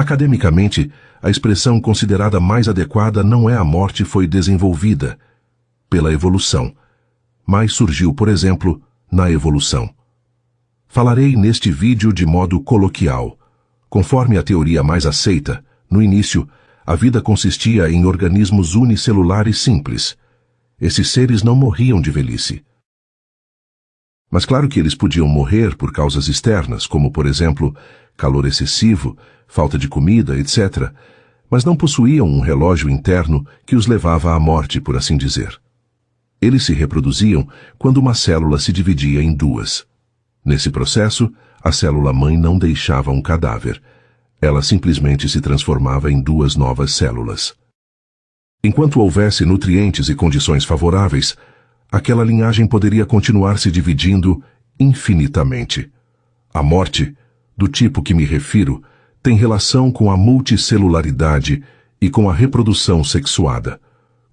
Academicamente, a expressão considerada mais adequada não é a morte foi desenvolvida pela evolução, mas surgiu, por exemplo, na evolução. Falarei neste vídeo de modo coloquial. Conforme a teoria mais aceita, no início, a vida consistia em organismos unicelulares simples. Esses seres não morriam de velhice. Mas claro que eles podiam morrer por causas externas, como, por exemplo, calor excessivo, falta de comida, etc., mas não possuíam um relógio interno que os levava à morte, por assim dizer. Eles se reproduziam quando uma célula se dividia em duas. Nesse processo, a célula-mãe não deixava um cadáver. Ela simplesmente se transformava em duas novas células. Enquanto houvesse nutrientes e condições favoráveis, aquela linhagem poderia continuar se dividindo infinitamente. A morte, do tipo que me refiro, tem relação com a multicelularidade e com a reprodução sexuada.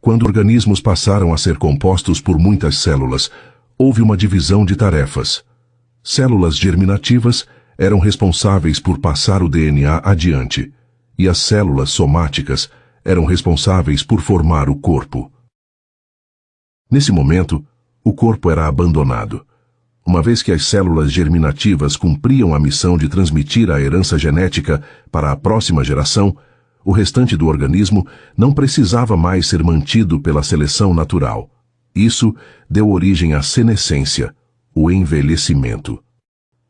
Quando organismos passaram a ser compostos por muitas células, houve uma divisão de tarefas. Células germinativas eram responsáveis por passar o DNA adiante, e as células somáticas eram responsáveis por formar o corpo. Nesse momento, o corpo era abandonado. Uma vez que as células germinativas cumpriam a missão de transmitir a herança genética para a próxima geração, o restante do organismo não precisava mais ser mantido pela seleção natural. Isso deu origem à senescência, o envelhecimento.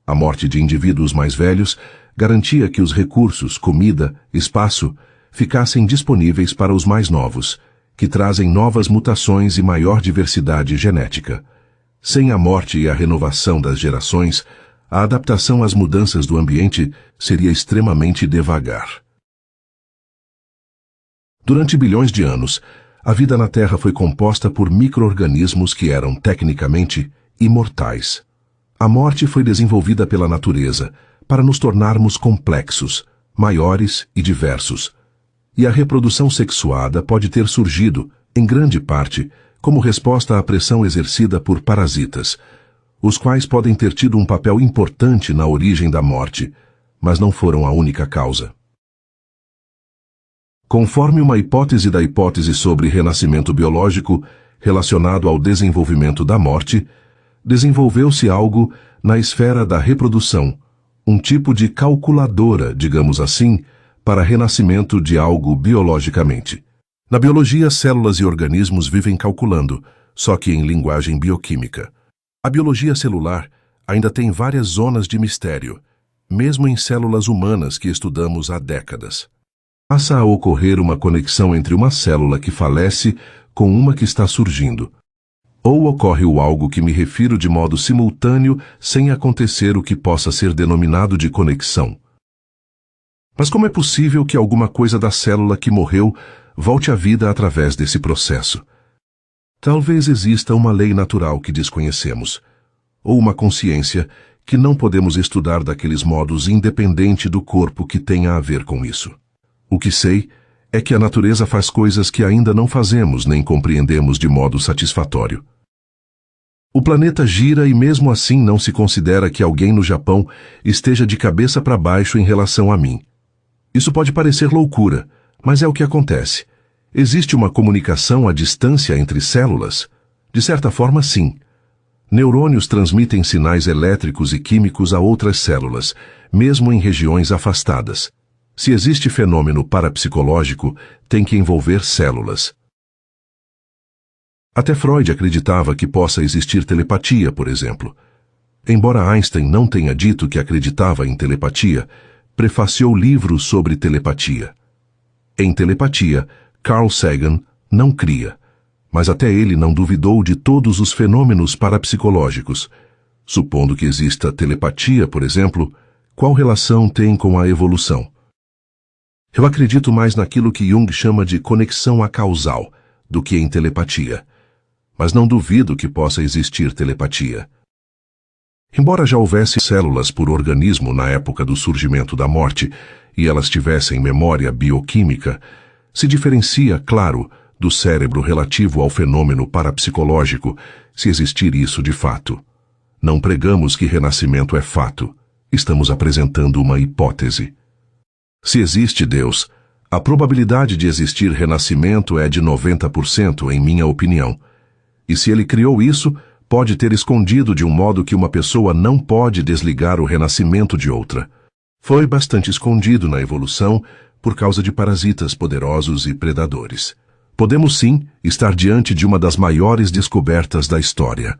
A morte de indivíduos mais velhos garantia que os recursos, comida, espaço, ficassem disponíveis para os mais novos, que trazem novas mutações e maior diversidade genética. Sem a morte e a renovação das gerações, a adaptação às mudanças do ambiente seria extremamente devagar. Durante bilhões de anos, a vida na Terra foi composta por micro-organismos que eram, tecnicamente, imortais. A morte foi desenvolvida pela natureza para nos tornarmos complexos, maiores e diversos. E a reprodução sexuada pode ter surgido, em grande parte, como resposta à pressão exercida por parasitas, os quais podem ter tido um papel importante na origem da morte, mas não foram a única causa. Conforme uma hipótese da hipótese sobre renascimento biológico relacionado ao desenvolvimento da morte, desenvolveu-se algo na esfera da reprodução, um tipo de calculadora, digamos assim, para renascimento de algo biologicamente. Na biologia, células e organismos vivem calculando, só que em linguagem bioquímica. A biologia celular ainda tem várias zonas de mistério, mesmo em células humanas que estudamos há décadas. Passa a ocorrer uma conexão entre uma célula que falece com uma que está surgindo. Ou ocorre o algo que me refiro de modo simultâneo sem acontecer o que possa ser denominado de conexão. Mas como é possível que alguma coisa da célula que morreu volte à vida através desse processo? Talvez exista uma lei natural que desconhecemos, ou uma consciência que não podemos estudar daqueles modos independente do corpo que tenha a ver com isso. O que sei é que a natureza faz coisas que ainda não fazemos nem compreendemos de modo satisfatório. O planeta gira e mesmo assim não se considera que alguém no Japão esteja de cabeça para baixo em relação a mim. Isso pode parecer loucura, mas é o que acontece. Existe uma comunicação à distância entre células? De certa forma, sim. Neurônios transmitem sinais elétricos e químicos a outras células, mesmo em regiões afastadas. Se existe fenômeno parapsicológico, tem que envolver células. Até Freud acreditava que possa existir telepatia, por exemplo. Embora Einstein não tenha dito que acreditava em telepatia, prefaciou livros sobre telepatia. Em telepatia, Carl Sagan não cria, mas até ele não duvidou de todos os fenômenos parapsicológicos. Supondo que exista telepatia, por exemplo, qual relação tem com a evolução? Eu acredito mais naquilo que Jung chama de conexão acausal do que em telepatia, mas não duvido que possa existir telepatia. Embora já houvesse células por organismo na época do surgimento da morte e elas tivessem memória bioquímica, se diferencia, claro, do cérebro relativo ao fenômeno parapsicológico, se existir isso de fato. Não pregamos que renascimento é fato. Estamos apresentando uma hipótese. Se existe Deus, a probabilidade de existir renascimento é de 90%, em minha opinião. E se ele criou isso, pode ter escondido de um modo que uma pessoa não pode desligar o renascimento de outra. Foi bastante escondido na evolução por causa de parasitas poderosos e predadores. Podemos sim estar diante de uma das maiores descobertas da história.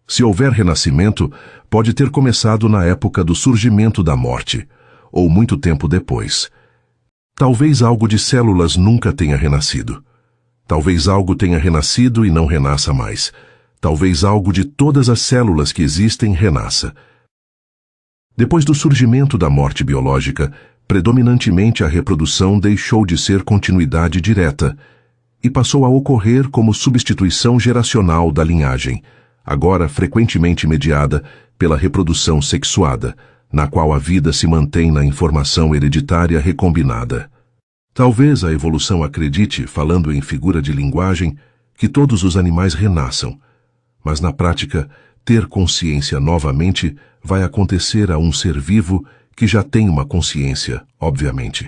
Se houver renascimento, pode ter começado na época do surgimento da morte, ou muito tempo depois. Talvez algo de células nunca tenha renascido. Talvez algo tenha renascido e não renasça mais. Talvez algo de todas as células que existem renasça. Depois do surgimento da morte biológica, predominantemente a reprodução deixou de ser continuidade direta e passou a ocorrer como substituição geracional da linhagem, agora frequentemente mediada pela reprodução sexuada, na qual a vida se mantém na informação hereditária recombinada. Talvez a evolução acredite, falando em figura de linguagem, que todos os animais renasçam, mas na prática, ter consciência novamente vai acontecer a um ser vivo que já tem uma consciência, obviamente.